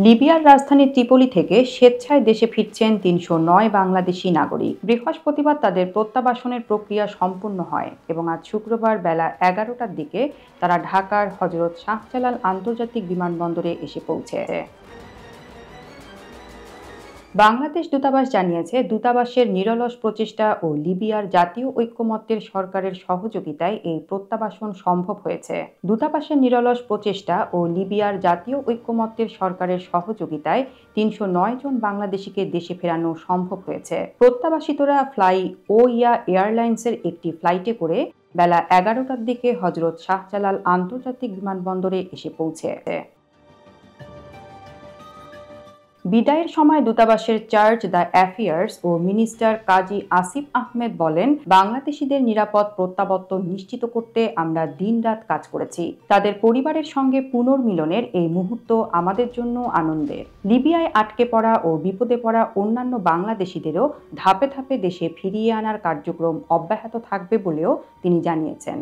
লিবিয়ার রাজধানী ত্রিপোলি থেকে স্বেচ্ছায় দেশে ফিরছেন ৩০৯ বাংলাদেশি নাগরিক। বৃহস্পতিবার তাদের প্রত্যাবাসনের প্রক্রিয়া সম্পূর্ণ হয় এবং আজ শুক্রবার বেলা ১১টার দিকে তারা ঢাকার হজরত শাহজালাল আন্তর্জাতিক বিমানবন্দরে এসে পৌঁছে। বাংলাদেশ দূতাবাস জানিয়েছে, দূতাবাসের নিরলস প্রচেষ্টা ও লিবিয়ার জাতীয় ঐক্যমত্যের সরকারের সহযোগিতায় এই প্রত্যাবাসন সম্ভব হয়েছে। দূতাবাসের নিরলস প্রচেষ্টা ও লিবিয়ার জাতীয় ঐক্যমত্যের সরকারের সহযোগিতায় ৩০৯ জন বাংলাদেশিকে দেশে ফেরানো সম্ভব হয়েছে। প্রত্যাবাসিতরা ফ্লাই ওইয়া এয়ারলাইন্সের একটি ফ্লাইটে করে বেলা ১১টার দিকে হজরত শাহজালাল আন্তর্জাতিক বিমানবন্দরে এসে পৌঁছে। বিদায়ের সময় দূতাবাসের চার্জ দ্য অ্যাফেয়ার্স ও মিনিস্টার কাজী আসিফ আহমেদ বলেন, বাংলাদেশিদের নিরাপদ প্রত্যাবর্তন নিশ্চিত করতে আমরা দিনরাত কাজ করেছি। তাদের পরিবারের সঙ্গে পুনর্মিলনের এই মুহূর্ত আমাদের জন্য আনন্দের। লিবিয়ায় আটকে পড়া ও বিপদে পড়া অন্যান্য বাংলাদেশিদেরও ধাপে ধাপে দেশে ফিরিয়ে আনার কার্যক্রম অব্যাহত থাকবে বলেও তিনি জানিয়েছেন।